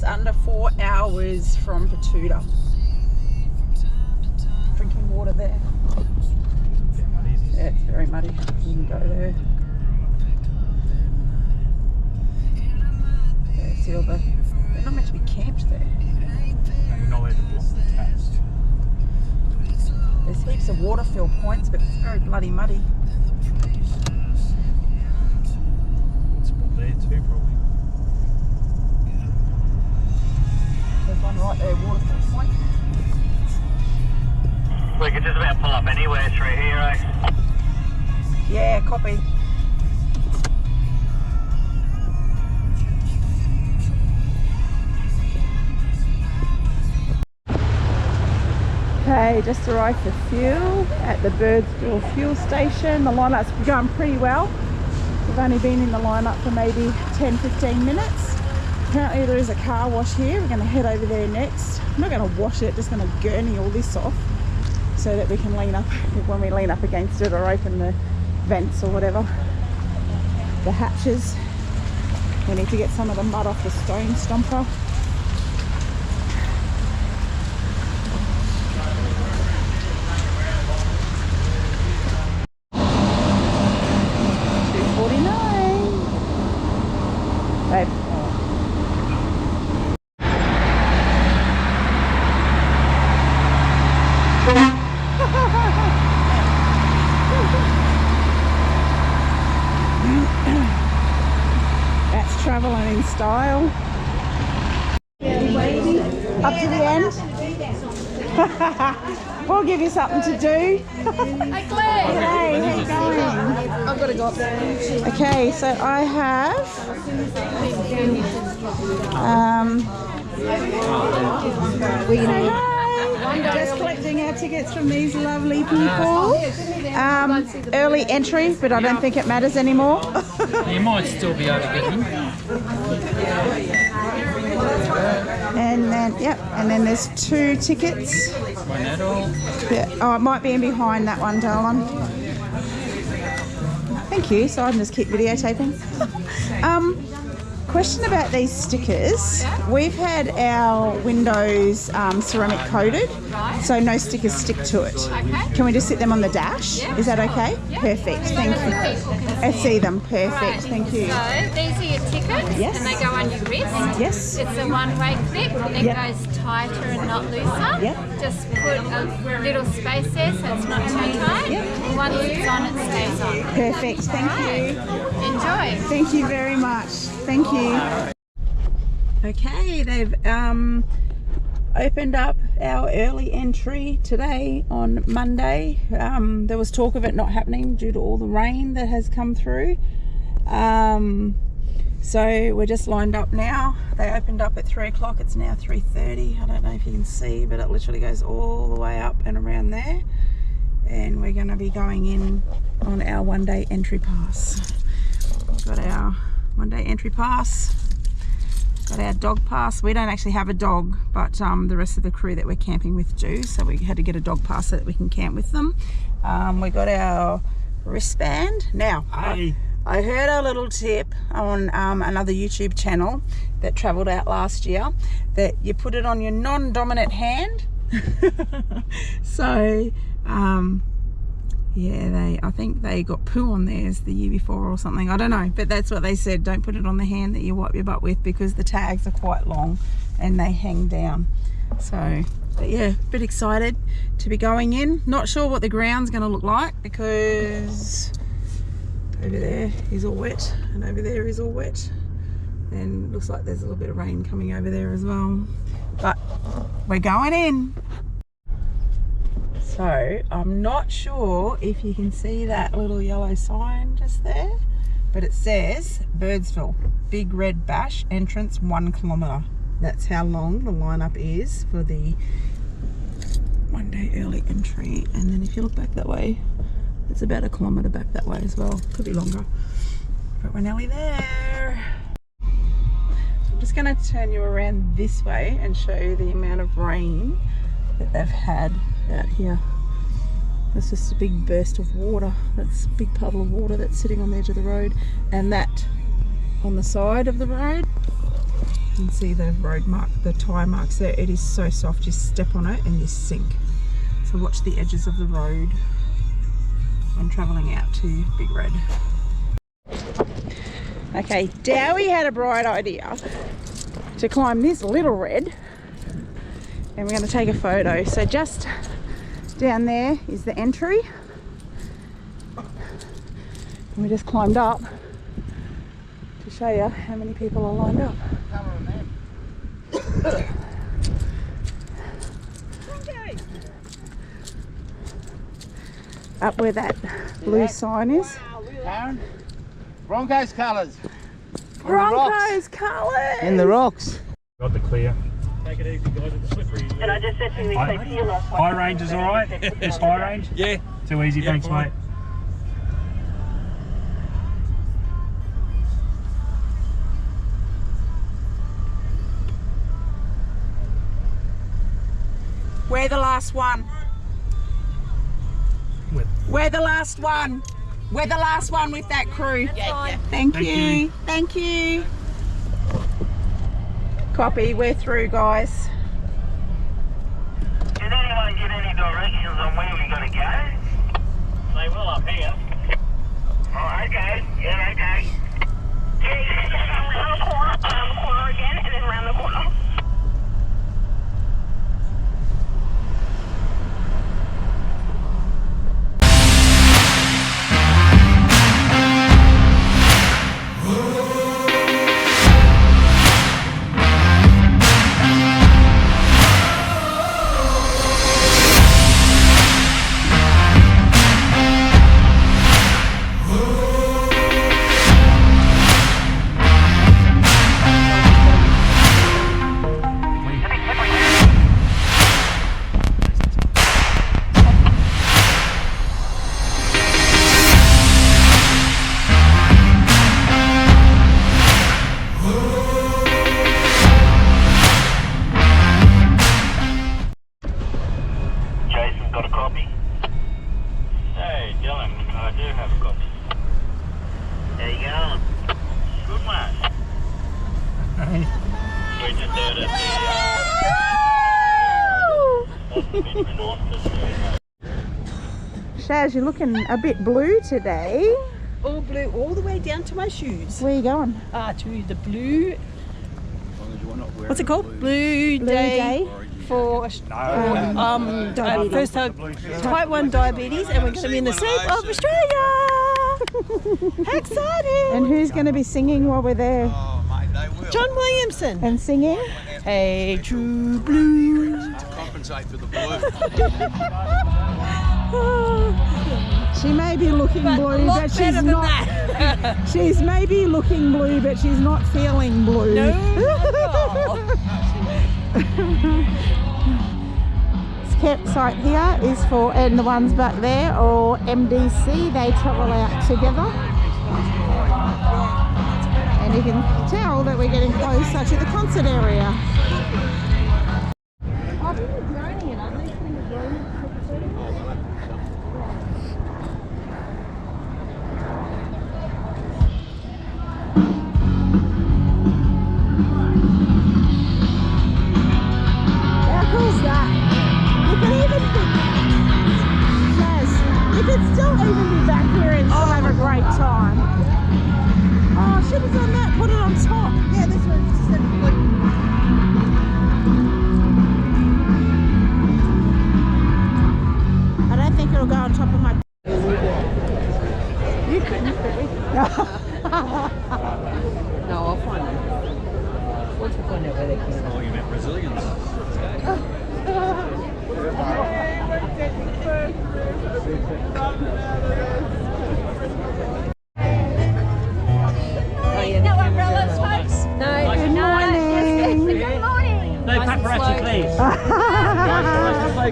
It's under 4 hours from Patuta. Drinking water there. Yeah, it's very muddy. Wouldn't go there. Yeah, see all the... They're not meant to be camped there. We're not allowed to block the taps. There's heaps of water fill points, but it's very bloody muddy. Good spot there too, probably. There's one right there, water fill point. We can just about pull up anywhere through here, eh? Yeah, copy. Okay, just arrived for fuel at the Birdsville fuel station. The lineup's going pretty well. We've only been in the lineup for maybe 10-15 minutes. Apparently there is a car wash here. We're going to head over there next. I'm not going to wash it, just going to gurney all this off so that we can lean up when we lean up against it, or open the vents or whatever, the hatches. We need to get some of the mud off the stone stomper. Babe. That's travelling in style. Up to the end. We'll give you something to do. Hey Claire! Hey, how you going? I've got to go up there. Okay, so I have just collecting our tickets from these lovely people. Early entry, but I don't think it matters anymore. You might still be able to get in. And then, yep, and then there's 2 tickets. One adult. Yeah. Oh, it might be in behind that one, darling. Thank you, so I can just keep videotaping. Question about these stickers. We've had our windows ceramic coated, so no stickers stick to it. Okay. Can we just sit them on the dash? Yeah. Is that okay? Yeah. Perfect, thank you. I see them, perfect, thank you. So these are your tickets, Yes. and they go on your wrist. Yes. It's a one-way clip, and it Yep. goes tighter and not looser. Yep. Just put a little space there so it's not too tight. Yep. Once it's on, it stays on. Perfect, thank you. Enjoy. Thank you very much. Thank you. Okay, they've opened up our early entry today on Monday. There was talk of it not happening due to all the rain that has come through. So we're just lined up now. They opened up at 3 o'clock. It's now 3:30. I don't know if you can see, but it literally goes all the way up and around there. And we're going to be going in on our one-day entry pass. We've got our one-day entry pass. Got our dog pass. We don't actually have a dog, but the rest of the crew that we're camping with do, so we had to get a dog pass so that we can camp with them. We got our wristband. Now, Hey. I heard a little tip on another YouTube channel that travelled out last year, that you put it on your non-dominant hand. So yeah, I think they got poo on theirs the year before or something. I don't know, but that's what they said. Don't put it on the hand that you wipe your butt with, because the tags are quite long and they hang down. So, but yeah, a bit excited to be going in. Not sure what the ground's going to look like, because over there is all wet and over there is all wet, and looks like there's a little bit of rain coming over there as well. But we're going in. So I'm not sure if you can see that little yellow sign just there, but it says Birdsville, Big Red Bash, entrance 1 kilometre. That's how long the lineup is for the one-day early entry. And then if you look back that way, it's about 1 kilometre back that way as well. Could be longer, but we're nearly there. I'm just going to turn you around this way and show you the amount of rain that they've had out here. That's just a big burst of water. That's a big puddle of water that's sitting on the edge of the road, and that on the side of the road You can see the road mark, the tyre marks there. It is so soft, just step on it and you sink. So watch the edges of the road when travelling out to Big Red. Okay, Dowie had a bright idea to climb this little red, and we're going to take a photo. So just down there is the entry. And we just climbed up to show you how many people are lined up. Up where that blue sign is. Aaron, Broncos colours. Broncos colours! In the rocks. Got the clear. Take it easy, guys. It's slippery. And I just said to him, High range is alright? Just high range? Yeah. Too easy, thanks, mate. We're the last one. We're the last one. We're the last one with that crew. Thank you. Thank you. Copy, we're through, guys. Did anyone get any directions on where we gotta go? They will up here. Oh, okay. Yeah, okay. Yeah, around the corner again, and then around the corner. Shaz, you're looking a bit blue today. All blue, all the way down to my shoes. Where are you going? To the blue. What's it called? Blue Day for diabetes. first type 1 diabetes, and we're going to be in the south of Australia. How exciting! And who's going to be singing while we're there? John Williamson. And singing? Hey, true blue. To compensate for the blue. She may be looking blue, but she's not. She's maybe looking blue, but she's not feeling blue. No. This campsite here is for, and the ones back there, or MDC. They travel out together, and you can tell that we're getting closer to the concert area.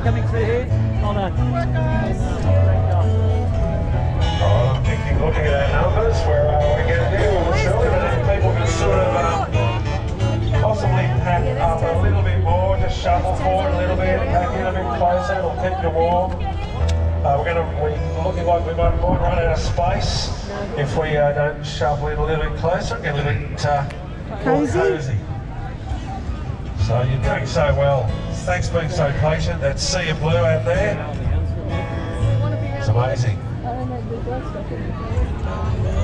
Coming through here. Hold on. Looking at our numbers, where we're getting there, we're still people can sort of possibly pack up a little bit more, just shuffle forward a little bit, pack in a bit closer, it'll keep you warm. We're looking like we might run out of space if we don't shuffle it a little bit closer, get a little bit more cozy. So you're doing so well. Thanks for being so patient. That sea of blue out there. It's amazing. We're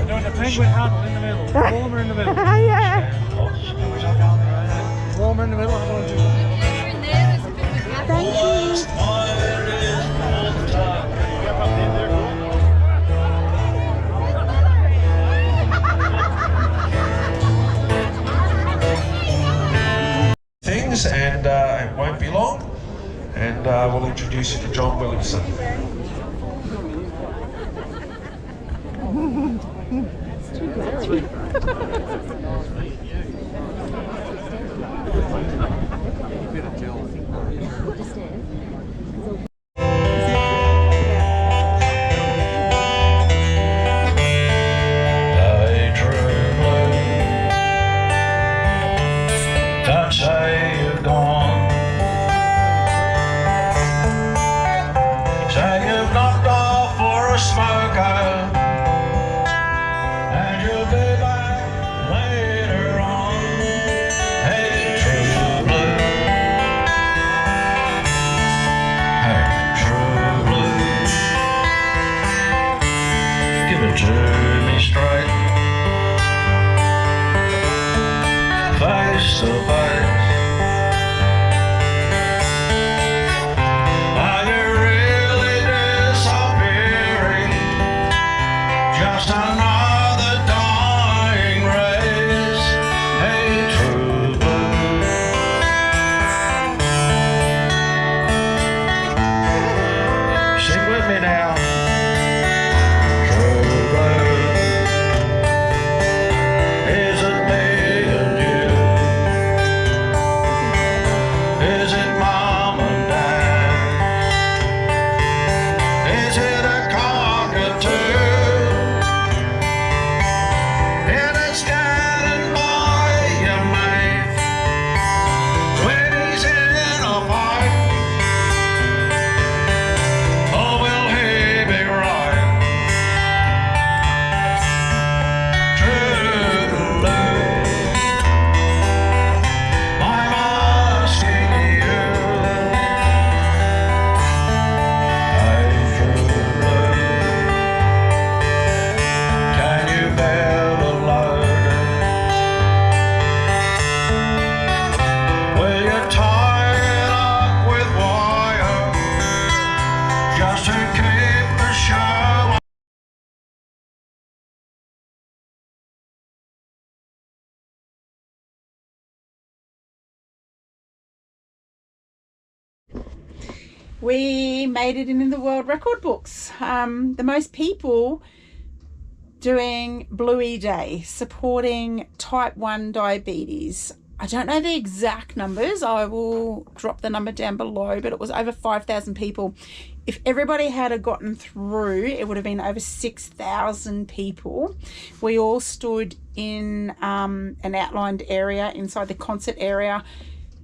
doing the penguin huddle in the middle. Warmer in the middle. Yeah. Warmer in the middle. Thank you. Things, and it won't be long, and we'll introduce you to John Williamson. Hey, true blue, don't say you're gone. Say you've knocked off for a smoker, and you'll be back later on. Hey, true blue. Hey, true blue. Give it to me straight, face to face. Are you really disappearing? Just another dying race. Hey, true blue. Sing with me now. True blue. Is it me and you? Is it mom and dad? Is it a cockatoo? And it's standing by your mate when he's in a fight. Oh, will he be right? True blue, I'm asking you. Hey, true blue, can you bear the load? Will you tie it up with wire just to keep the show? We made it in the world record books. The most people doing Bluey Day, supporting type 1 diabetes. I don't know the exact numbers. I will drop the number down below, but it was over 5,000 people. If everybody had gotten through, it would have been over 6,000 people. We all stood in an outlined area inside the concert area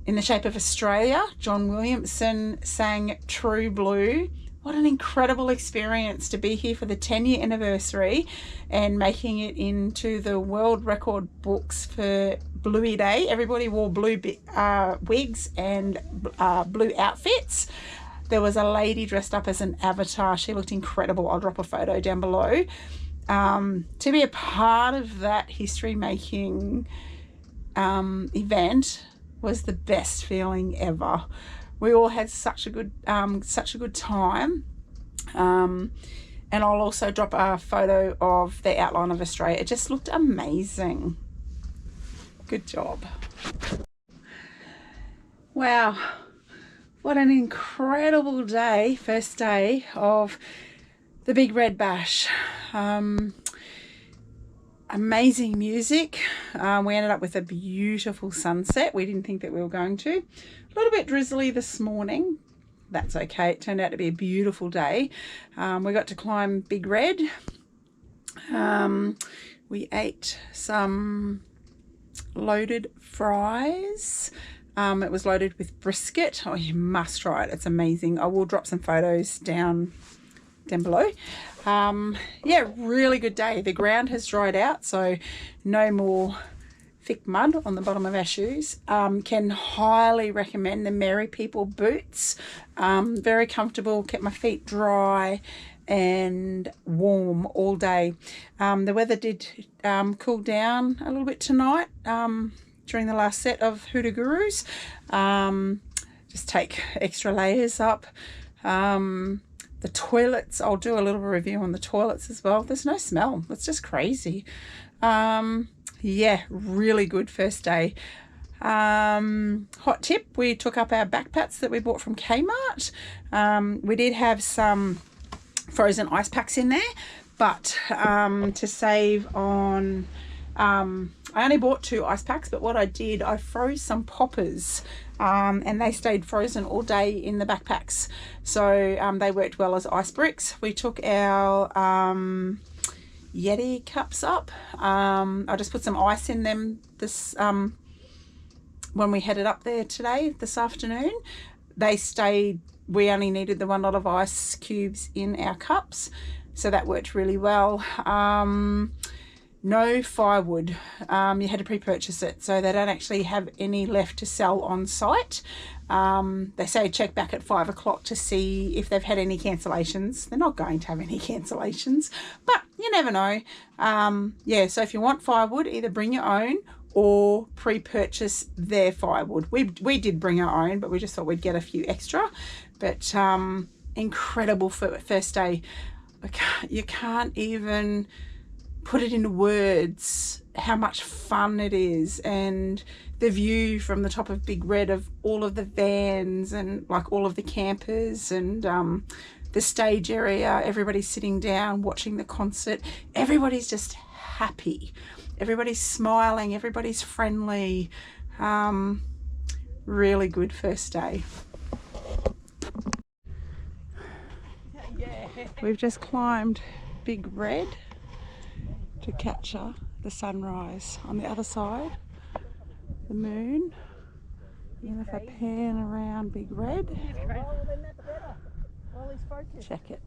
in the shape of Australia. John Williamson sang True Blue. What an incredible experience to be here for the 10-year anniversary and making it into the world record books for Bluey Day. Everybody wore blue wigs and blue outfits. There was a lady dressed up as an avatar. She looked incredible. I'll drop a photo down below. To be a part of that history-making event was the best feeling ever. We all had such a good time. And I'll also drop a photo of the outline of Australia. It just looked amazing. Good job. Wow, what an incredible day. First day of the Big Red Bash. Amazing music. We ended up with a beautiful sunset. We didn't think that we were going to. A little bit drizzly this morning. That's okay. It turned out to be a beautiful day. We got to climb Big Red. We ate some loaded fries. It was loaded with brisket. Oh, you must try it. It's amazing. I will drop some photos down below. Yeah, really good day. The ground has dried out, so no more thick mud on the bottom of our shoes. Can highly recommend the Merry People boots. Very comfortable, kept my feet dry and warm all day. The weather did cool down a little bit tonight during the last set of Hoodoo Gurus. Just take extra layers up. The toilets, I'll do a little review on the toilets as well. There's no smell. It's just crazy. Yeah, really good first day. Hot tip, we took up our backpacks that we bought from Kmart. We did have some frozen ice packs in there, but to save on... I only bought 2 ice packs, but what I did, I froze some poppers and they stayed frozen all day in the backpacks. So they worked well as ice bricks. We took our Yeti cups up. I just put some ice in them this when we headed up there today, this afternoon. They stayed, we only needed the 1 lot of ice cubes in our cups. So that worked really well. No firewood. You had to pre-purchase it, so they don't actually have any left to sell on site. They say check back at 5 o'clock to see if they've had any cancellations. They're not going to have any cancellations, but you never know. Yeah, so if you want firewood, either bring your own or pre-purchase their firewood. We did bring our own, but we just thought we'd get a few extra. But incredible for first day. You can't even put it into words how much fun it is, and the view from the top of Big Red of all of the vans and like all of the campers, and the stage area, everybody's sitting down watching the concert. Everybody's just happy, everybody's smiling, everybody's friendly. Really good first day. We've just climbed Big Red to capture the sunrise. On the other side, the moon. And if I pan around Big Red, check it.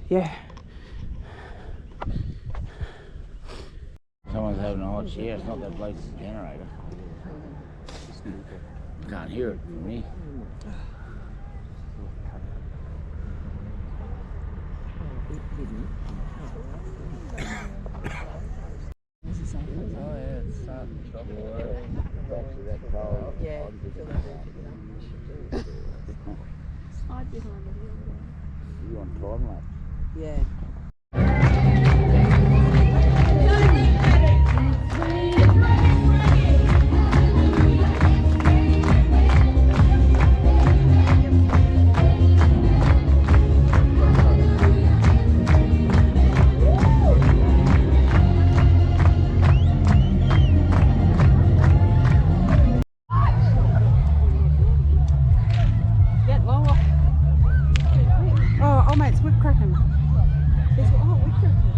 Yeah. Someone's having a hot share. It's not that bloke's generator. Can't hear it from me. Oh yeah, it's starting to drop. Actually, that cold. Yeah. You on time lapse? Yeah. Oh mate, it's whip cracking.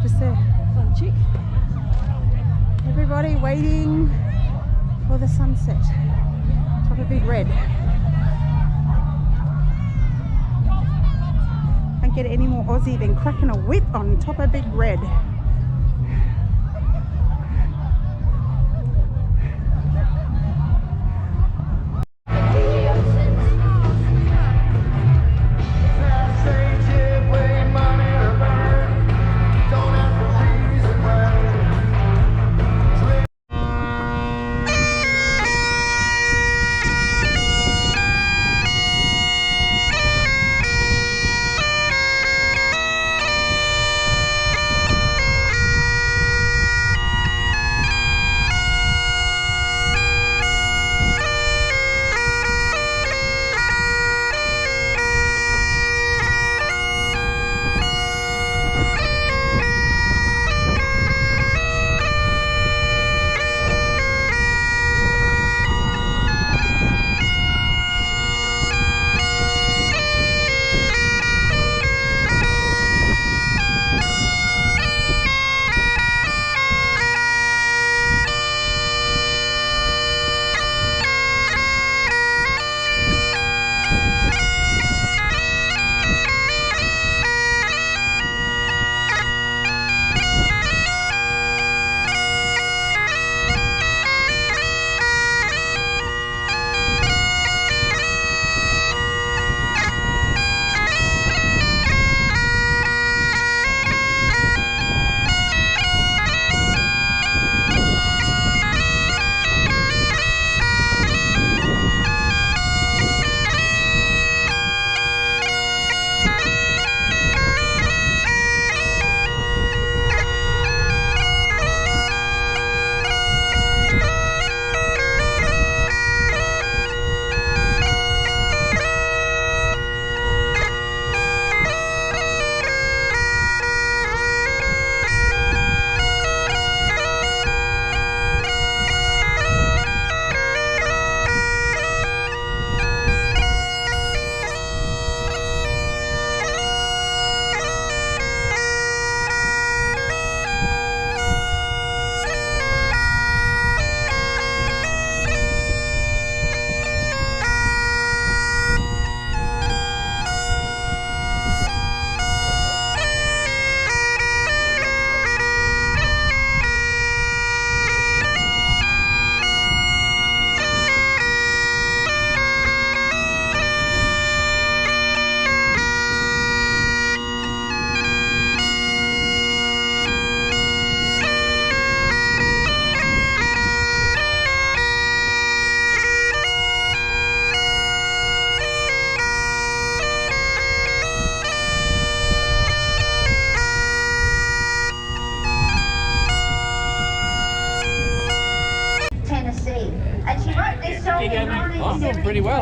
Just there. Everybody waiting for the sunset. Top of Big Red. Can't get any more Aussie than cracking a whip on top of Big Red.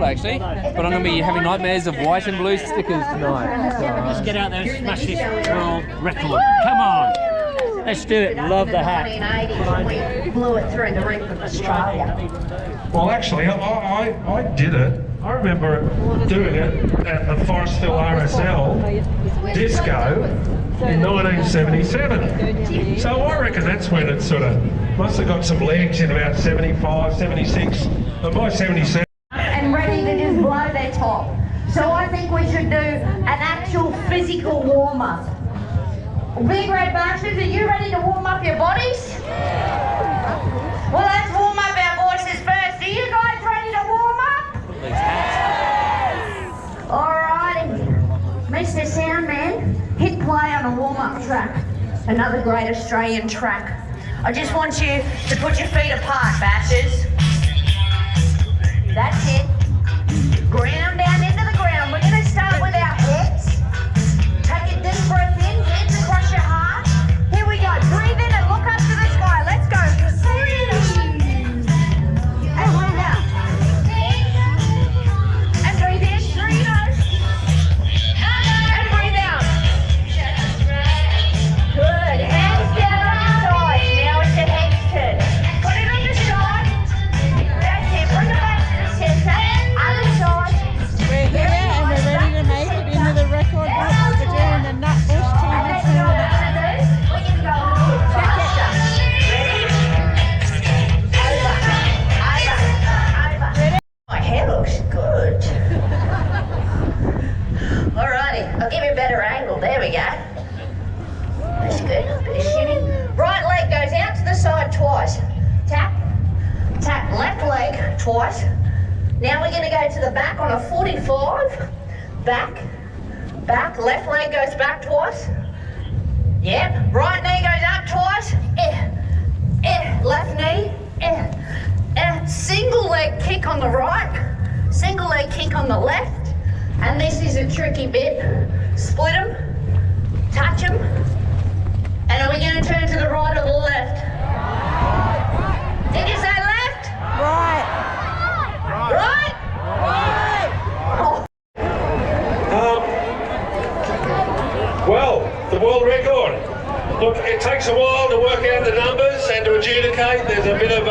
cold actually, but I'm going to be having nightmares of white and blue stickers tonight. Let's get out there and smash this world record. Come on. Let's do it. Love the hat. 1980s, we blew it through the roof of Australia. Well, actually, I did it. I remember doing it at the Birdsville RSL disco in 1977. So I reckon that's when it sort of must have got some legs in about 75, 76, and by 77. And ready to just blow their top. So I think we should do an actual physical warm-up. Big Red Bastards, are you ready to warm up your bodies? Well, let's warm up our voices first. Are you guys ready to warm up? Alrighty. Mr. Soundman, hit play on a warm-up track. Another great Australian track. I just want you to put your feet apart, bastards. That's it. Ground down into the ground. We're going to start with our hips. Take a deep breath in, hands across your heart. Here we go. Breathe in and look up to the sky. Let's go. Breathe. And breathe out. And breathe in through your nose. And breathe out. Good. Hands down on the side. Now it's your head turn. Put it on the side. That's it. Bring it back to the center. Other side. We're here and we're ready to make it into the record book. We're doing the nut bush time. And then you know what we're going to do? We're going to go a little faster. Ready? Over. My hair looks good. Alrighty, I'll give you a better angle. There we go. That's good. Bit of shooting. Right leg goes out to the side twice. Tap. Tap left leg twice. Now we're going to go to the back on a 45. Back. Back. Left leg goes back twice. Yep. Right knee goes up twice. Left knee. Single leg kick on the right. Single leg kick on the left. And this is a tricky bit. Split them. Touch them. And are we going to turn to the right or the left? Did you say left? Right. Right? Oh. Well, the world record. Look, it takes a while to work out the numbers and to adjudicate. There's a bit of,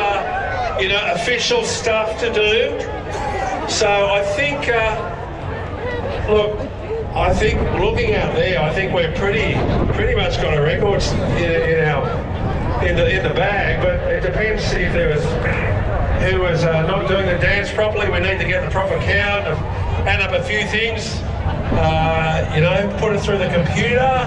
official stuff to do. So I think, I think looking out there, I think we're pretty much got a record in the bag. But it depends if there was who was not doing the dance properly. We need to get the proper count, add up a few things. Put it through the computer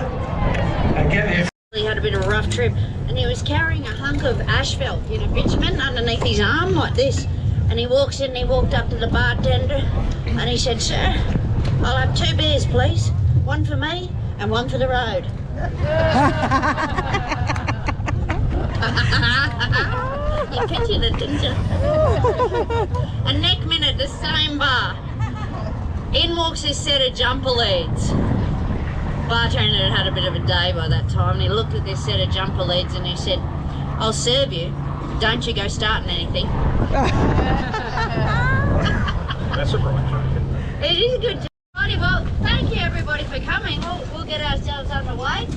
and get the. He had a bit of a rough trip and he was carrying a hunk of asphalt, bitumen underneath his arm like this. And he walks in and he walked up to the bartender and he said, "Sir, I'll have 2 beers, please. One for me and one for the road." You pictured it, didn't you? And next minute, the same bar. In walks this set of jumper leads. Bartender had had a bit of a day by that time and he looked at this set of jumper leads and he said, "I'll serve you. Don't you go starting anything." That's a bright joke. It is a good job. Righty, well, thank you everybody for coming. We'll get ourselves underway.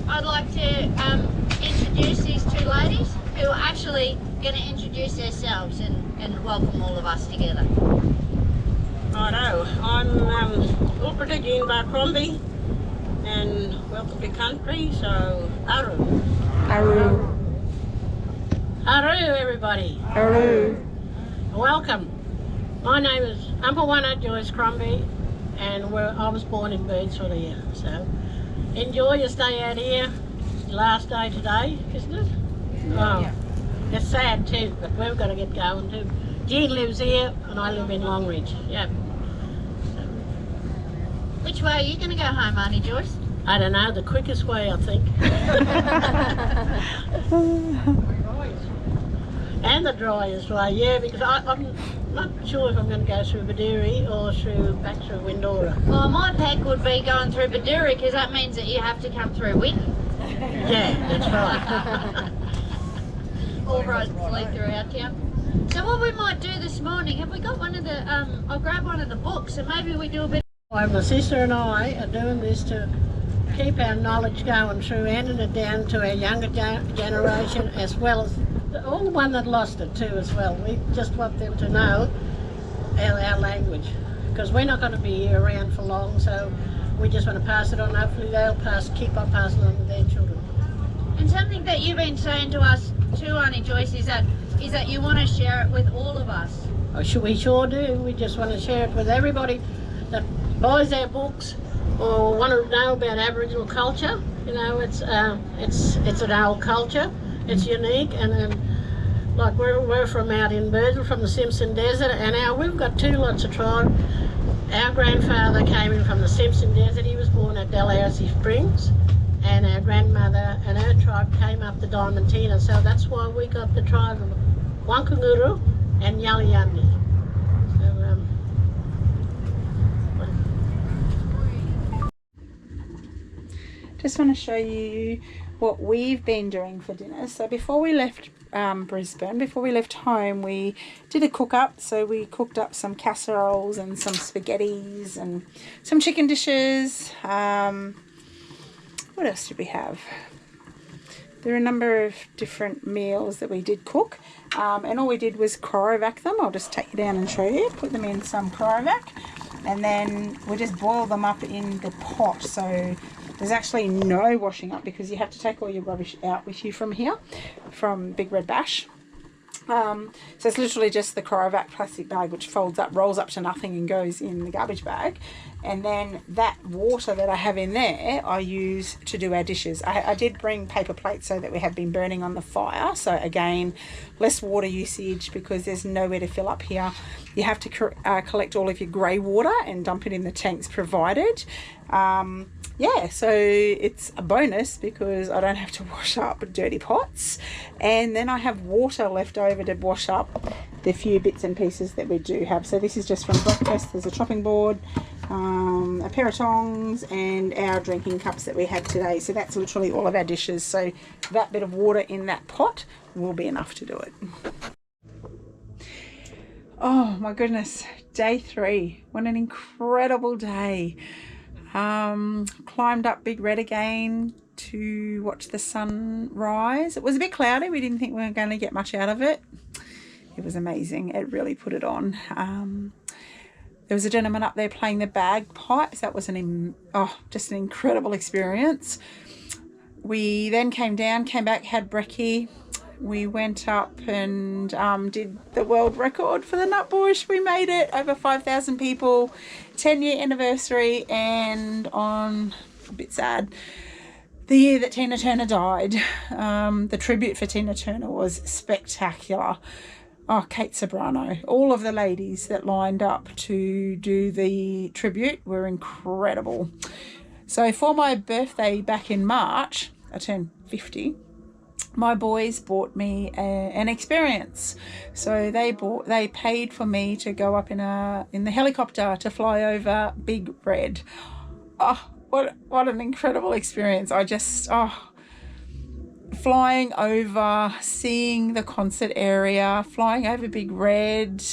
I'd like to introduce these 2 ladies who are actually going to introduce themselves and welcome all of us together. Righto, I'm Ulpita Jean Barcrombie and welcome to country, so Aru. Aru. Aru everybody. Aru. Welcome. My name is Umpawana Joyce Crombie and I was born in Birdsville here, so enjoy your stay out here. Last day today, isn't it? Oh, it's sad too, but we've got to get going too. Jean lives here and I live in Longridge. Yep. Which way are you going to go home, Auntie Joyce? I don't know, the quickest way I think. And the driest way, yeah, because I'm not sure if I'm going to go through Badiri or back through Windora. Well, my pack would be going through Baduri because that means that you have to come through Winton. Yeah, that's right. all roads lead throughout here. So what we might do this morning, have we got one of the, I'll grab one of the books and maybe we do a bit. My sister and I are doing this to keep our knowledge going through, handing it down to our younger generation, as well as all the one that lost it too as well. We just want them to know our language, because we're not going to be around for long, so we just want to pass it on. Hopefully they'll keep on passing on to their children. And something that you've been saying to us too, Auntie Joyce, is that you want to share it with all of us. Oh, we sure do. We just want to share it with everybody that buys our books or want to know about Aboriginal culture. You know, it's an old culture. It's unique, and like we're from out in Birdsville, from the Simpson Desert, and we've got two lots of tribe. Our grandfather came in from the Simpson Desert. He was born at Dalhousie Springs, and our grandmother and her tribe came up the Diamantina. So that's why we got the tribe of Wankanguru and Yalayandi. Just want to show you what we've been doing for dinner. So before we left Brisbane, before we left home, we did a cook up. So we cooked up some casseroles and some spaghettis and some chicken dishes. What else did we have? There are a number of different meals that we did cook, and all we did was cryovac them. I'll just take you down and show you. Put them in some cryovac, and then we just boil them up in the pot. So there's actually no washing up, because you have to take all your rubbish out with you from here, from Big Red Bash. So it's literally just the cryovac plastic bag, which folds up, rolls up to nothing and goes in the garbage bag. And then that water that I have in there, I use to do our dishes. I did bring paper plates so that we have been burning on the fire. So again, less water usage because there's nowhere to fill up here. You have to collect all of your grey water and dump it in the tanks provided. Yeah, so it's a bonus because I don't have to wash up dirty pots, and then I have water left over to wash up the few bits and pieces that we do have. So this is just from breakfast. There's a chopping board, a pair of tongs, and our drinking cups that we had today. So that's literally all of our dishes. So that bit of water in that pot will be enough to do it. Oh my goodness, day 3. What an incredible day. Climbed up Big Red again to watch the sun rise. It was a bit cloudy. We didn't think we were going to get much out of it. It was amazing. It really put it on. There was a gentleman up there playing the bagpipes. That was just an incredible experience. We then came back, had brekkie. We went up and did the world record for the Nutbush. We made it, over 5,000 people, 10-year anniversary, and on, a bit sad, the year that Tina Turner died. The tribute for Tina Turner was spectacular. Oh, Kate Sobrano, all of the ladies that lined up to do the tribute were incredible. So for my birthday back in March, I turned 50. My boys bought me an experience. So they paid for me to go up in the helicopter to fly over Big Red. Oh, what an incredible experience. Flying over, seeing the concert area, flying over Big Red.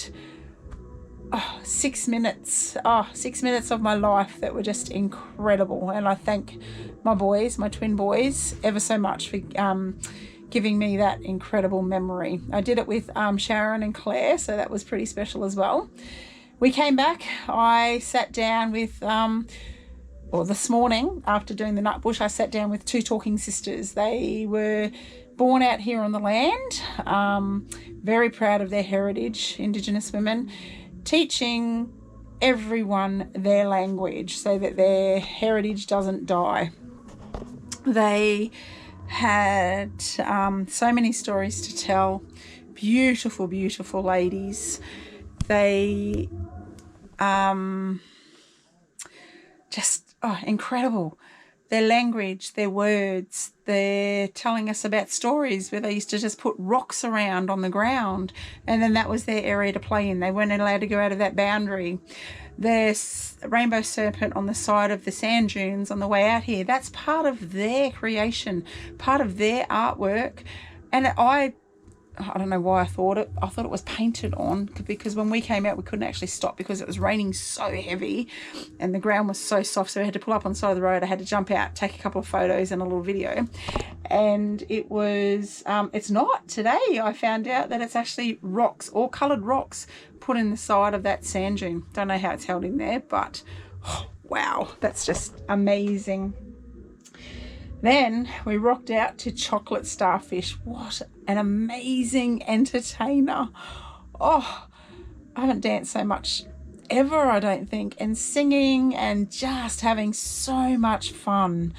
6 minutes. 6 minutes of my life that were just incredible. And I thank my boys, my twin boys, ever so much for giving me that incredible memory. I did it with Sharon and Claire, so that was pretty special as well. We came back. I sat down with, this morning after doing the Nutbush, I sat down with 2 talking sisters. They were born out here on the land, very proud of their heritage, Indigenous women, teaching everyone their language so that their heritage doesn't die. They had so many stories to tell. Beautiful, beautiful ladies. They incredible. Their language, their words, they're telling us about stories where they used to just put rocks around on the ground and then that was their area to play in. They weren't allowed to go out of that boundary. There's a rainbow serpent on the side of the sand dunes on the way out here. That's part of their creation, part of their artwork. And I don't know why I thought it was painted on, because when we came out we couldn't actually stop because it was raining so heavy and the ground was so soft, so we had to pull up on the side of the road. I had to jump out, take a couple of photos and a little video, and it was it's not. Today I found out that it's actually rocks, all coloured rocks put in the side of that sand dune. Don't know how it's held in there, but oh, wow, that's just amazing. Then we rocked out to Chocolate Starfish. What an amazing entertainer. Oh, I haven't danced so much ever, I don't think, and singing and just having so much fun.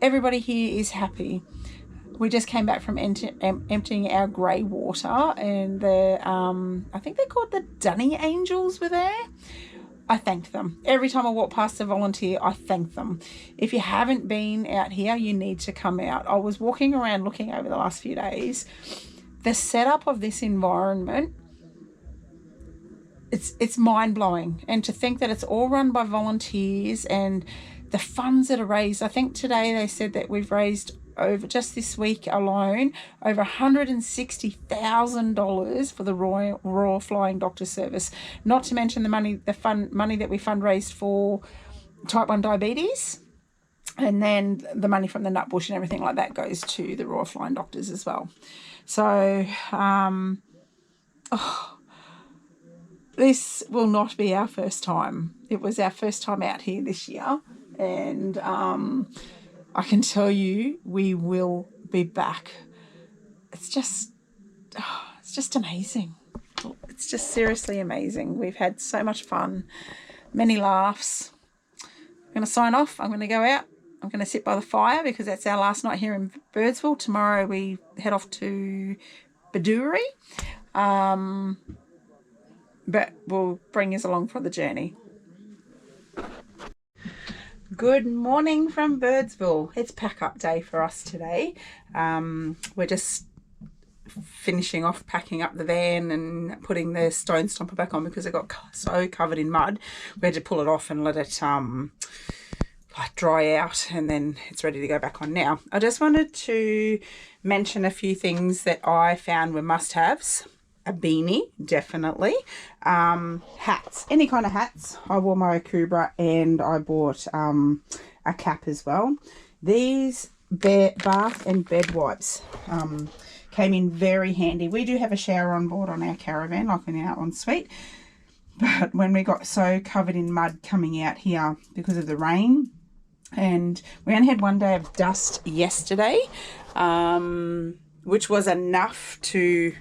Everybody here is happy. We just came back from emptying our grey water, and the I think they're called the Dunny Angels were there. I thanked them. Every time I walk past a volunteer, I thank them. If you haven't been out here, you need to come out. I was walking around looking over the last few days. The setup of this environment, it's mind-blowing. And to think that it's all run by volunteers and the funds that are raised. I think today they said that we've raised over, just this week alone, over $160,000 for the Royal Flying Doctor Service. Not to mention the money that we fundraised for type 1 diabetes, and then the money from the Nutbush and everything like that goes to the Royal Flying Doctors as well. So, this will not be our first time. It was our first time out here this year, and I can tell you we will be back. It's just amazing. It's just seriously amazing. We've had so much fun, many laughs. I'm going to sign off. I'm going to go out. I'm going to sit by the fire because that's our last night here in Birdsville. Tomorrow we head off to Baduri. But we'll bring you along for the journey. Good morning from Birdsville. It's pack up day for us today. We're just finishing off packing up the van and putting the stone stomper back on because it got so covered in mud. We had to pull it off and let it like dry out, and then it's ready to go back on now. I just wanted to mention a few things that I found were must-haves. A beanie, definitely. Hats, any kind of hats. I wore my Akubra, and I bought a cap as well. These bath and bed wipes came in very handy. We do have a shower on board on our caravan, like in our ensuite, but when we got so covered in mud coming out here because of the rain, and we only had one day of dust yesterday, which was enough to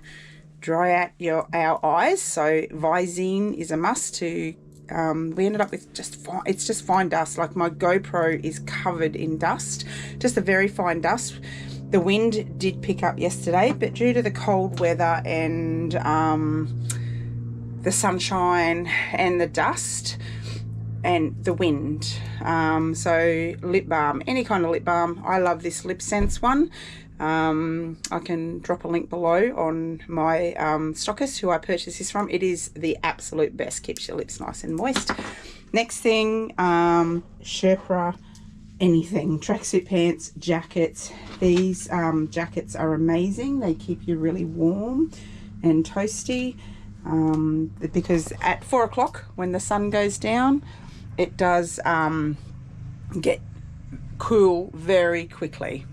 dry out our eyes. So Visine is a must. To we ended up with it's just fine dust. Like my GoPro is covered in dust, just a very fine dust. The wind did pick up yesterday, but due to the cold weather and the sunshine and the dust and the wind, so lip balm, any kind of lip balm. I love this Lip Sense one. I can drop a link below on my stockist who I purchased this from. It is the absolute best, keeps your lips nice and moist. Next thing, Sherpa, anything, tracksuit pants, jackets. These jackets are amazing. They keep you really warm and toasty, because at 4 o'clock when the sun goes down, it does get cool very quickly.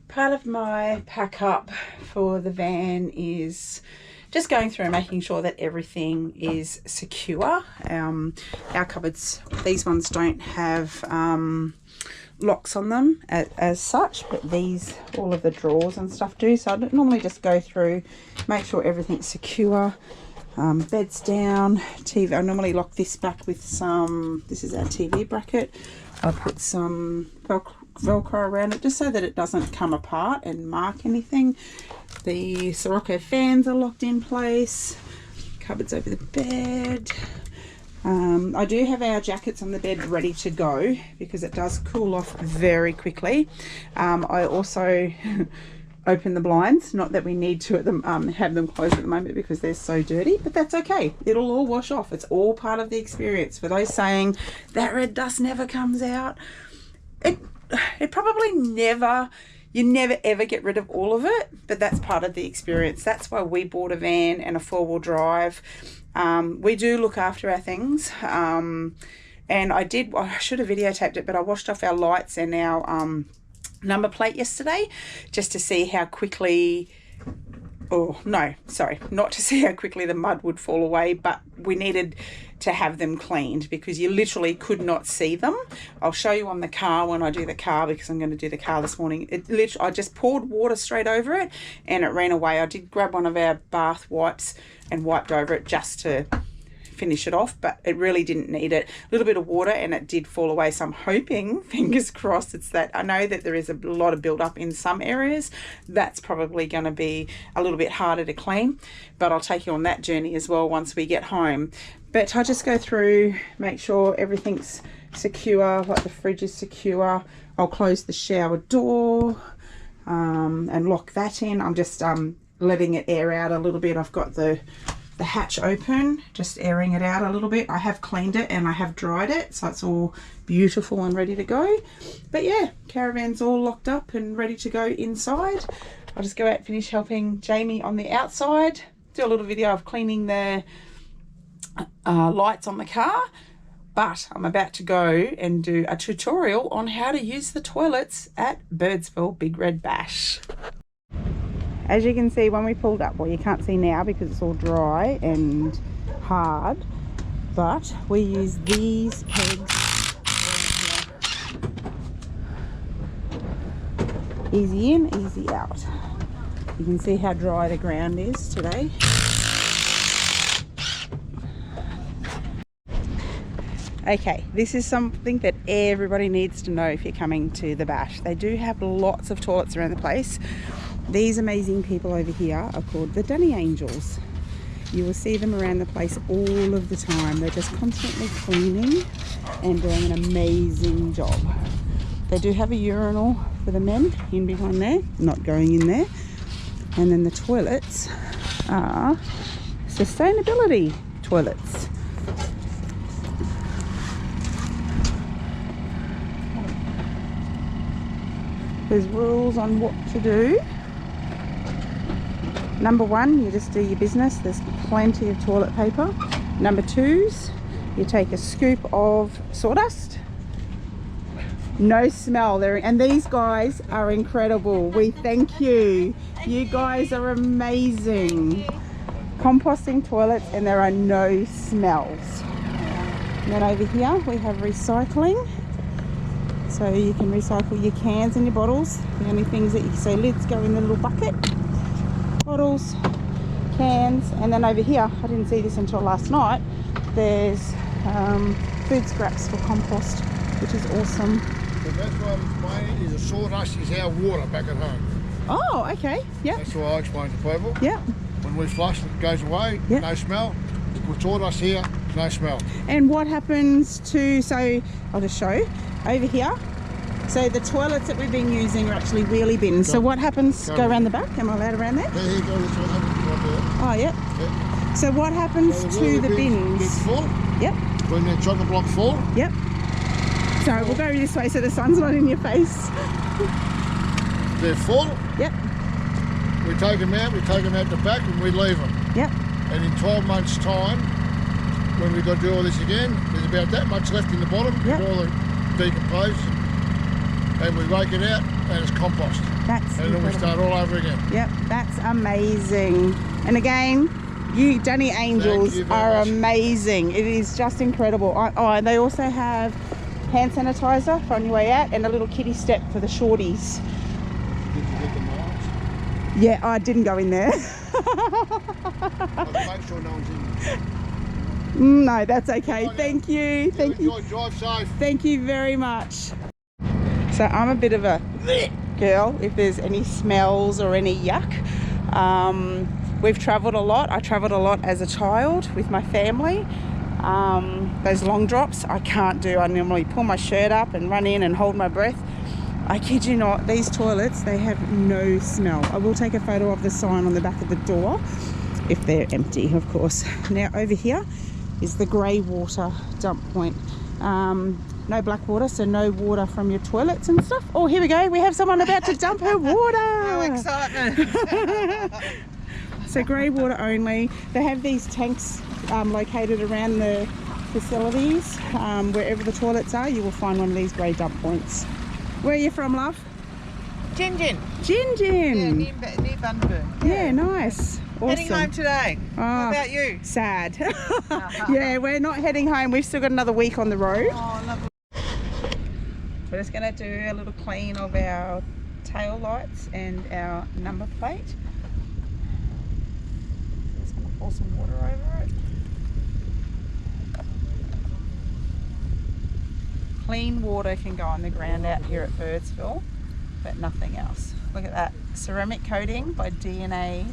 Part of my pack up for the van is just going through and making sure that everything is secure. Our cupboards, these ones don't have locks on them as such, but these, all of the drawers and stuff do. So I normally just go through, make sure everything's secure. Beds down, TV. I normally lock this back with some, this is our TV bracket. I put some Velcro around it just so that it doesn't come apart and mark anything. The Sirocco fans are locked in place. Cupboards over the bed. I do have our jackets on the bed ready to go because it does cool off very quickly. I also open the blinds, not that we need to have them closed at the moment because they're so dirty, but that's okay. It'll all wash off. It's all part of the experience. For those saying that red dust never comes out, it probably never, You never ever get rid of all of it, but that's part of the experience. That's why we bought a van and a 4-wheel drive. We do look after our things. And I should have videotaped it, but I washed off our lights and our number plate yesterday just to see how quickly, not to see how quickly the mud would fall away, but we needed to have them cleaned because you literally could not see them. I'll show you on the car when I do the car, because I'm going to do the car this morning. I just poured water straight over it and it ran away. I did grab one of our bath wipes and wiped over it just to finish it off, but it really didn't need it. A little bit of water and it did fall away, so I'm hoping, fingers crossed, it's that. I know that there is a lot of build up in some areas. That's probably going to be a little bit harder to clean, but I'll take you on that journey as well once we get home. But I just go through, make sure everything's secure, like the fridge is secure. I'll close the shower door and lock that in. I'm just letting it air out a little bit. I've got the hatch open, just airing it out a little bit. I have cleaned it and I have dried it, so it's all beautiful and ready to go. But yeah, caravan's all locked up and ready to go inside. I'll just go out and finish helping Jamie on the outside, do a little video of cleaning the lights on the car. But I'm about to go and do a tutorial on how to use the toilets at Birdsville Big Red Bash. As you can see when we pulled up, well, you can't see now because it's all dry and hard, but we use these pegs. Easy in, easy out. You can see how dry the ground is today. Okay, this is something that everybody needs to know if you're coming to the bash. They do have lots of toilets around the place. These amazing people over here are called the Dunny Angels. You will see them around the place all of the time. They're just constantly cleaning and doing an amazing job. They do have a urinal for the men in behind there, not going in there. And then the toilets are sustainability toilets. There's rules on what to do. Number 1, you just do your business. There's plenty of toilet paper. Number 2's, you take a scoop of sawdust. No smell there, and these guys are incredible. We thank you. You guys are amazing. Composting toilets, and there are no smells. And then over here we have recycling. So you can recycle your cans and your bottles. The only things that you see, lids go in the little bucket. Bottles, cans, and then over here, I didn't see this until last night, there's food scraps for compost, which is awesome. So that's what I'm explaining, is the sawdust is our water back at home. Oh, okay, yeah. That's what I explained to people. Yeah. When we flush, it goes away, yep. No smell. With sawdust here, no smell. And what happens to, so I'll just show, over here, so the toilets that we've been using are actually wheelie bins. So what happens, go around the back, am I allowed around there? Yeah, here you go, that's what happens right there. Oh, yeah. Yep. So what happens to the bins? It's full. Yep. When the chocolate block full. Yep. So we'll go this way so the sun's not in your face. They're full. Yep. We take them out the back and we leave them. Yep. And in 12 months time, when we've got to do all this again, there's about that much left in the bottom. Yep. All the decomposed. And we rake it out and it's compost. That's and then we start all over again. Yep, that's amazing. And again, you Dunny Angels are amazing. It is just incredible. Oh, and they also have hand sanitizer for on your way out and a little kiddie step for the shorties. Did you get the miles? Yeah, I didn't go in there. Make sure no one's in there. No, that's okay. Thank you. Thank you. Drive safe. Thank you very much. So I'm a bit of a girl if there's any smells or any yuck. We've travelled a lot. I travelled a lot as a child with my family. Those long drops I can't do. I normally pull my shirt up and run in and hold my breath. I kid you not, these toilets, they have no smell. I will take a photo of the sign on the back of the door if they're empty, of course. Now over here is the grey water dump point. No black water, so no water from your toilets and stuff. Oh, here we go. We have someone about to dump her water. Oh, excitement. So grey water only. They have these tanks located around the facilities. Wherever the toilets are, you will find one of these grey dump points. Where are you from, love? Gin Gin. Gin Gin. Yeah, near Bundaberg. Yeah, nice. Awesome. Heading home today. Oh, How about you? Sad. Yeah, we're not heading home. We've still got another week on the road. Oh, lovely. We're just going to do a little clean of our tail lights and our number plate. Just going to pour some water over it. Clean water can go on the ground out here at Birdsville, but nothing else. Look at that ceramic coating by DNA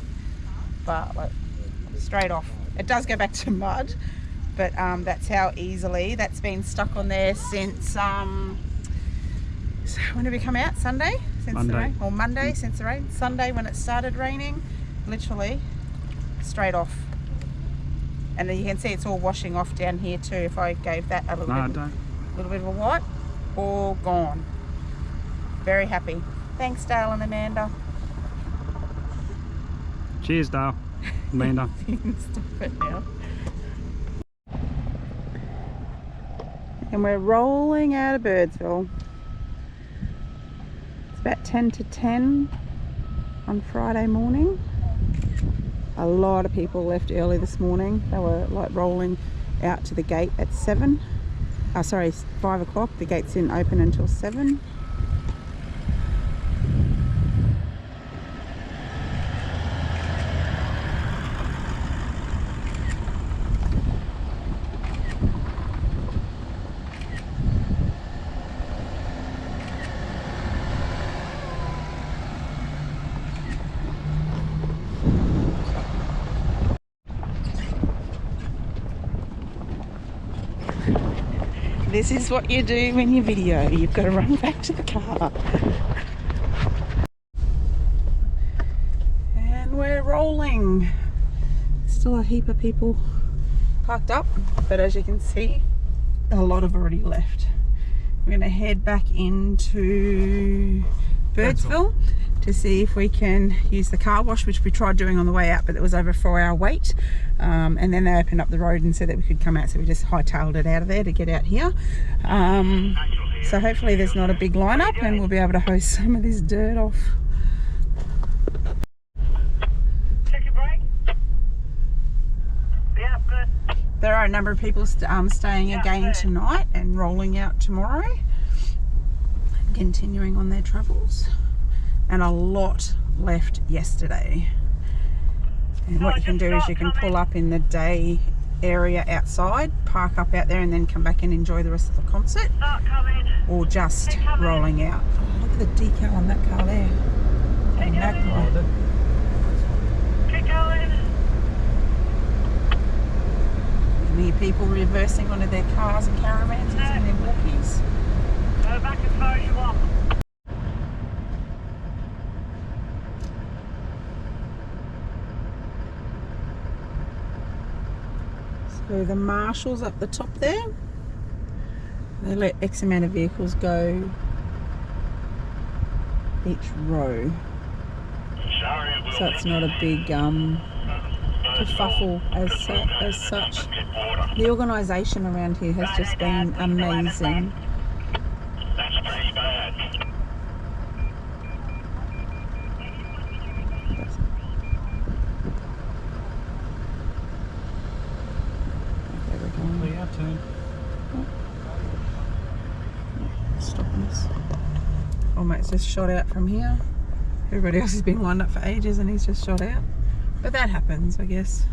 Bartlett, straight off. It does go back to mud, but that's how easily that's been stuck on there since when did we come out? Sunday? Since Monday. The rain, or Monday since the rain. Sunday when it started raining, literally straight off. And then you can see it's all washing off down here too. If I gave that a little bit of a wipe, all gone. Very happy. Thanks, Dale and Amanda. Cheers, Dale. Amanda. Stop it now. And we're rolling out of Birdsville. It's about 10 to 10 on Friday morning. A lot of people left early this morning. They were like rolling out to the gate at 7. 5 o'clock. The gates didn't open until 7. This is what you do when you video. You've got to run back to the car. And we're rolling. Still a heap of people parked up, but as you can see, a lot have already left. We're going to head back into Birdsville to see if we can use the car wash, which we tried doing on the way out, but it was over a 4-hour wait. And then they opened up the road and said that we could come out, so we just hightailed it out of there to get out here. So hopefully there's not a big lineup and we'll be able to hose some of this dirt off. Check your brake. Yeah, good. There are a number of people staying again tonight and rolling out tomorrow, continuing on their travels, and a lot left yesterday. And what you can do is you can pull up in the day area outside, park up out there, and then come back and enjoy the rest of the concert, or just rolling out. Oh, look at the decal on that car there. Magpie. Keep going. You can hear people reversing onto their cars and caravans using their walkies. Go back as far as you want. So the marshals up the top there, they let X amount of vehicles go each row. So it's not a big kerfuffle as such. The organisation around here has just been amazing. That's pretty bad. Stopping us. Oh, mate's just shot out from here. Everybody else has been lined up for ages and he's just shot out. But that happens, I guess.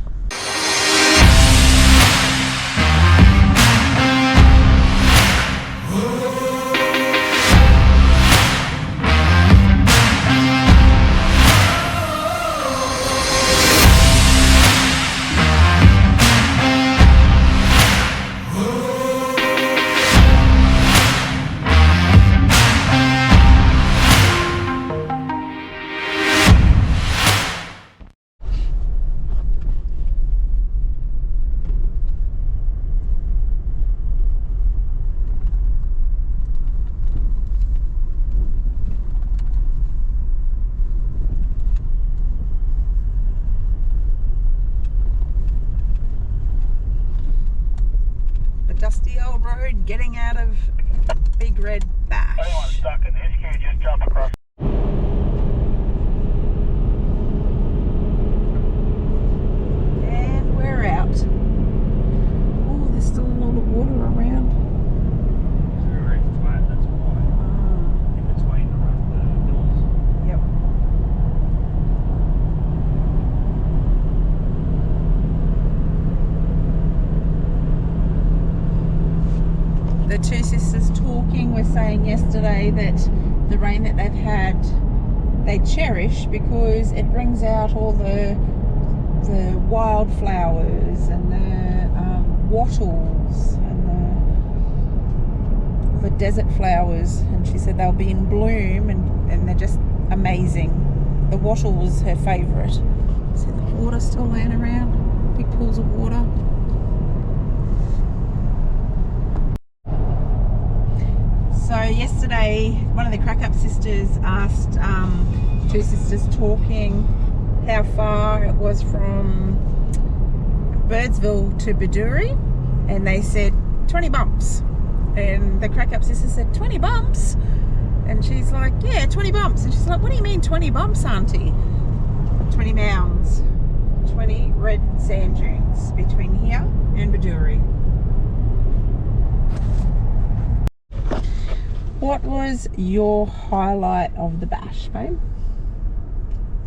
red bash. Anyone stuck in this, can you just jump across? And we're out. Oh, there's still a lot of water around. It's very flat, that's why. In between the hills. Yep. The two sisters talking were saying yesterday that the rain that they've had, they cherish because it brings out all the wildflowers and the wattles and the desert flowers, and she said they'll be in bloom and they're just amazing. The wattle was her favourite. See the water still laying around, big pools of water. So yesterday, one of the Crack Up sisters asked two sisters talking how far it was from Birdsville to Bedourie, and they said 20 bumps. And the Crack Up sister said, 20 bumps? And she's like, yeah, 20 bumps. And she's like, what do you mean 20 bumps, auntie? 20 mounds, 20 red sand dunes between here and Bedourie. What was your highlight of the bash, babe?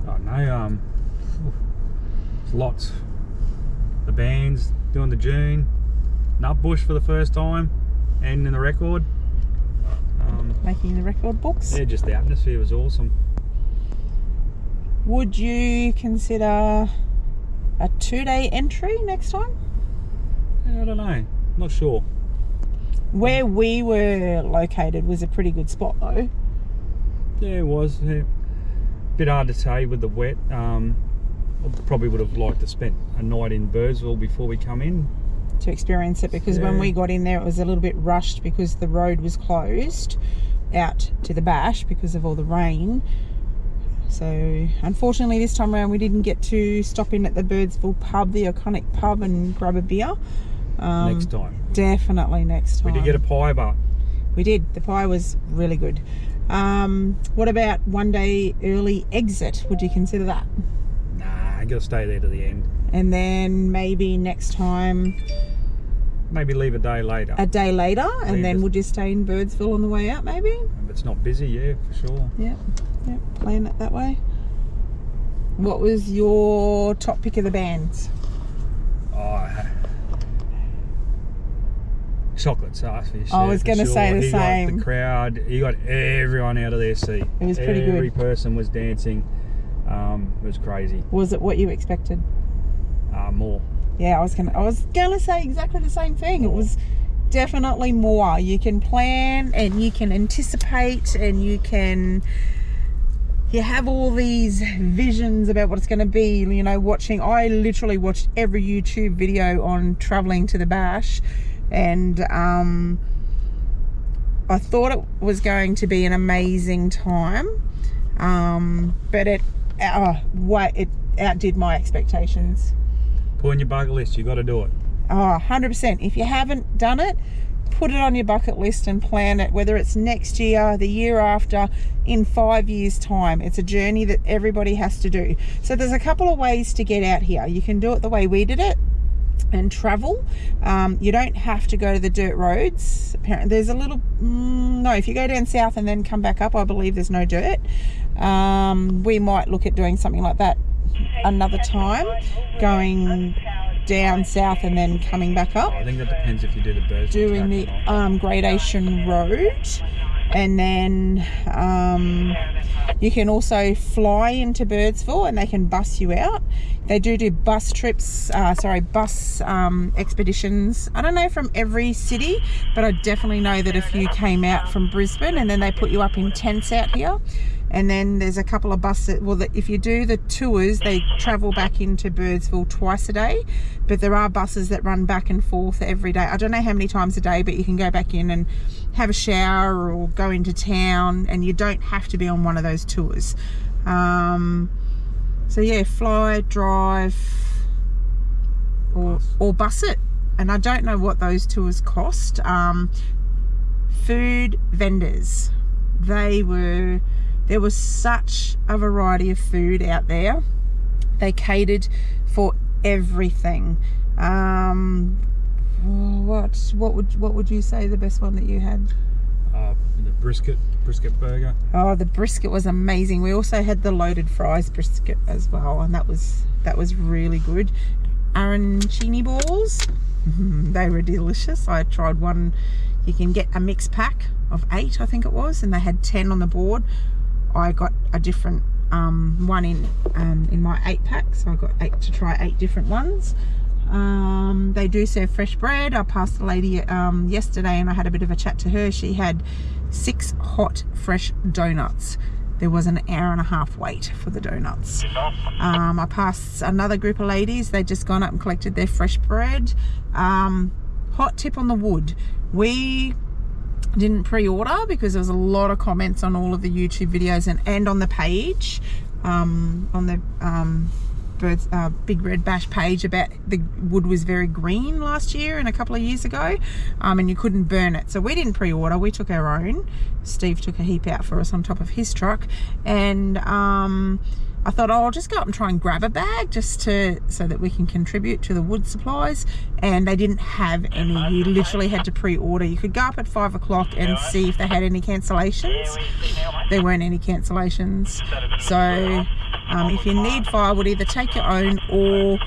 Oh no, there's lots. The bands doing the June, nut bush for the first time, and in the record. Making the record books? Yeah, just the atmosphere was awesome. Would you consider a 2-day entry next time? I don't know, not sure. Where we were located was a pretty good spot though. Yeah, it was. Yeah. Bit hard to say with the wet. I probably would have liked to spend a night in Birdsville before we come in. To experience it, because when we got in there it was a little bit rushed because the road was closed out to the bash because of all the rain. So unfortunately this time around we didn't get to stop in at the Birdsville pub, the iconic pub, and grab a beer. Next time. Definitely next time. We did get a pie, but we did. The pie was really good. What about 1 day early exit? Would you consider that? nah, I gotta stay there to the end. And then maybe next time, Maybe leave a day later. a day later, and Leave then it. would you stay in Birdsville on the way out maybe? If it's not busy, yeah, for sure. Yep, plan it that way. What was your top pick of the bands? Oh, Chocolate Starfish. I was going to say the he same. Got the crowd, he got everyone out of their seat. It was pretty good. Every person was dancing. It was crazy. Was it what you expected? More. Yeah, I was gonna say exactly the same thing. It was definitely more. You can plan and you can anticipate and you have all these visions about what it's going to be, you know, I literally watched every YouTube video on traveling to the bash, and I thought it was going to be an amazing time, but it outdid my expectations. Put on your bucket list, you got to do it. Oh, 100%. If you haven't done it, put it on your bucket list and plan it, whether it's next year, the year after, in 5 years' time. It's a journey that everybody has to do. So there's a couple of ways to get out here. You can do it the way we did it and travel. You don't have to go to the dirt roads. Apparently there's a little, no, if you go down south and then come back up, I believe there's no dirt. We might look at doing something like that another time, going down south and then coming back up. I think that depends if you do the Birdsville doing the Gradation Road, and then you can also fly into Birdsville and they can bus you out. They do bus trips, bus expeditions. I don't know from every city, but I definitely know that if you came out from Brisbane and then they put you up in tents out here. And then there's a couple of buses, if you do the tours, they travel back into Birdsville twice a day, but there are buses that run back and forth every day. I don't know how many times a day, but you can go back in and have a shower or go into town, and you don't have to be on one of those tours. So yeah, fly, drive, or bus it. And I don't know what those tours cost. food vendors. There was such a variety of food out there. They catered for everything. What would you say the best one that you had? The brisket burger. Oh, the brisket was amazing. We also had the loaded fries brisket as well, and that was really good. Arancini balls, they were delicious. I tried one. You can get a mixed pack of 8, I think it was, and they had 10 on the board. I got a different one in my 8 pack, so I got 8 to try 8 different ones. They do serve fresh bread. I passed a lady yesterday and I had a bit of a chat to her. She had 6 hot fresh donuts. There was an hour-and-a-half wait for the donuts. I passed another group of ladies. They'd just gone up and collected their fresh bread. Hot tip on the wood, we didn't pre-order because there was a lot of comments on all of the YouTube videos and on the page, on the Big Red Bash page, about the wood was very green last year and a couple of years ago, and you couldn't burn it. So we didn't pre-order, we took our own. Steve took a heap out for us on top of his truck, and I thought, oh, I'll just go up and try and grab a bag just so that we can contribute to the wood supplies. And they didn't have any. You literally had to pre-order. You could go up at 5 o'clock and see if they had any cancellations. There weren't any cancellations. So if you need firewood, either take your own, or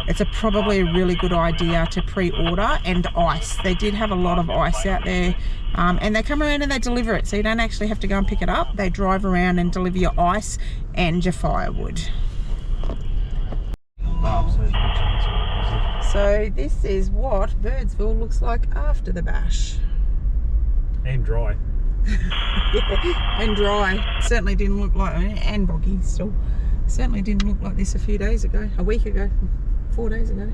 it's probably a really good idea to pre-order. And ice, they did have a lot of ice out there, and they come around and they deliver it, so you don't actually have to go and pick it up. They drive around and deliver your ice and your firewood. So this is what Birdsville looks like after the bash. And dry. Yeah, and dry. Certainly didn't look like, and boggy still. Certainly didn't look like this a few days ago, a week ago, 4 days ago.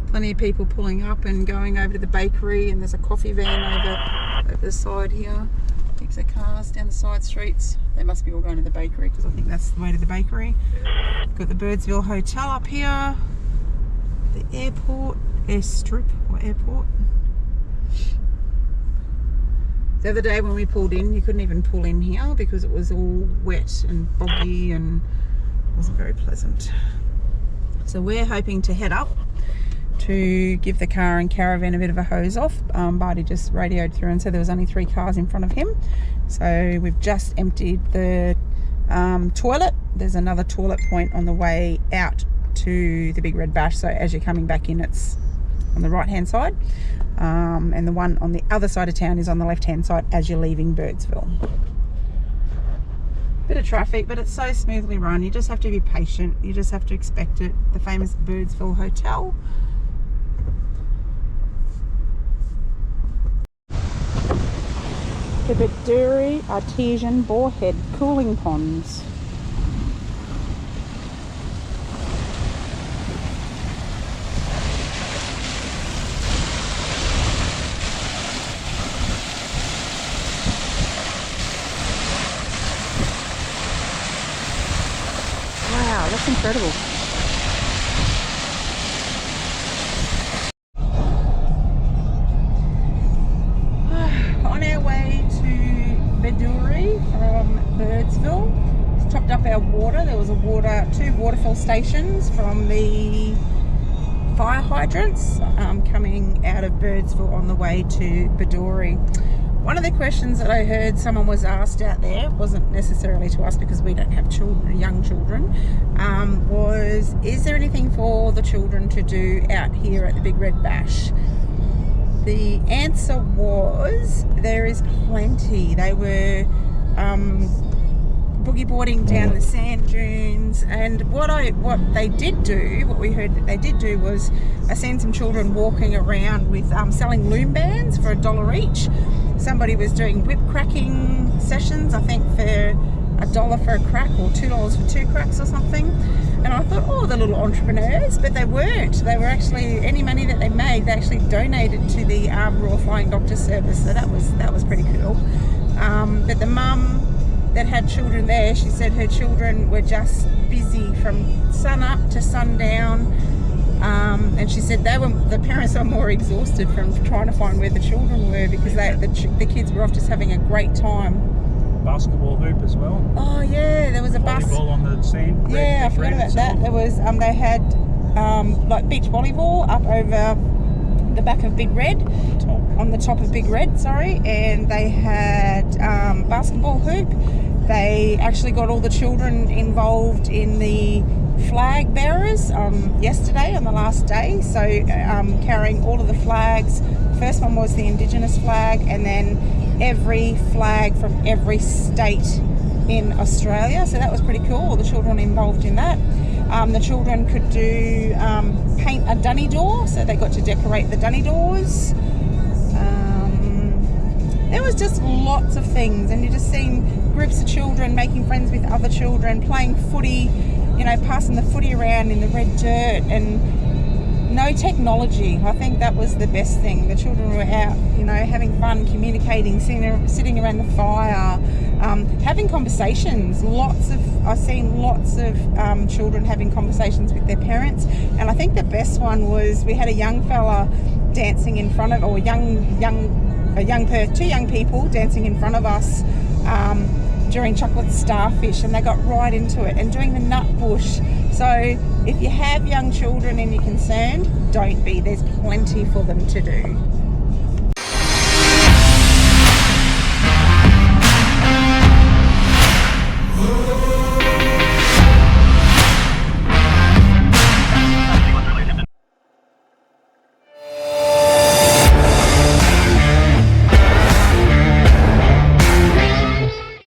Plenty of people pulling up and going over to the bakery, and there's a coffee van over the side here. Heaps of cars down the side streets. They must be all going to the bakery because I think that's the way to the bakery. Got the Birdsville Hotel up here. The airport, airstrip or airport. The other day when we pulled in, you couldn't even pull in here because it was all wet and boggy and wasn't very pleasant. So we're hoping to head up to give the car and caravan a bit of a hose off. Barty just radioed through and said there was only 3 cars in front of him. So we've just emptied the toilet. There's another toilet point on the way out to the Big Red Bash. So as you're coming back in, it's on the right hand side. And the one on the other side of town is on the left hand side as you're leaving Birdsville. Bit of traffic, but it's so smoothly run. You just have to be patient. You just have to expect it. The famous Birdsville Hotel. The Beduri Artesian Borehead Cooling Ponds. Wow, that's incredible. On our way to Beduri from Birdsville, we've topped up our water. There was 2 waterfill stations from the fire hydrants coming out of Birdsville on the way to Beduri. One of the questions that I heard someone was asked out there, wasn't necessarily to us because we don't have children, young children, was, is there anything for the children to do out here at the Big Red Bash? The answer was, there is plenty. They were boogie boarding down the sand dunes, and what they did do, what we heard that they did do was, I seen some children walking around with selling loom bands for $1 each. Somebody was doing whip cracking sessions, I think for $1 for a crack or $2 for 2 cracks or something. And I thought, oh, the little entrepreneurs, but they weren't. They were actually, any money that they made, they actually donated to the Royal Flying Doctor Service. So that was pretty cool. But the mum that had children there, she said her children were just busy from sun up to sundown, And she said the parents were more exhausted from trying to find where the children were because the kids were off just having a great time. Basketball hoop as well. Oh yeah, there was a volleyball on the sand. Yeah, I forgot about that. There was they had like beach volleyball up over the back of Big Red, on the top of Big Red, sorry, and they had basketball hoop. They actually got all the children involved in the flag bearers yesterday on the last day, so carrying all of the flags. First one was the Indigenous flag, and then every flag from every state in Australia, so that was pretty cool. All the children involved in that. The children could do paint a dunny door, so they got to decorate the dunny doors. There was just lots of things, and you just seen groups of children making friends with other children, playing footy, you know, passing the footy around in the red dirt, and no technology. I think that was the best thing. The children were out, you know, having fun, communicating, sitting around the fire, having conversations. I've seen lots of children having conversations with their parents, and I think the best one was we had a young fella dancing in front of, or two young people dancing in front of us during Chocolate Starfish, and they got right into it, and doing the nut bush. So if you have young children and you're concerned, don't be. There's plenty for them to do.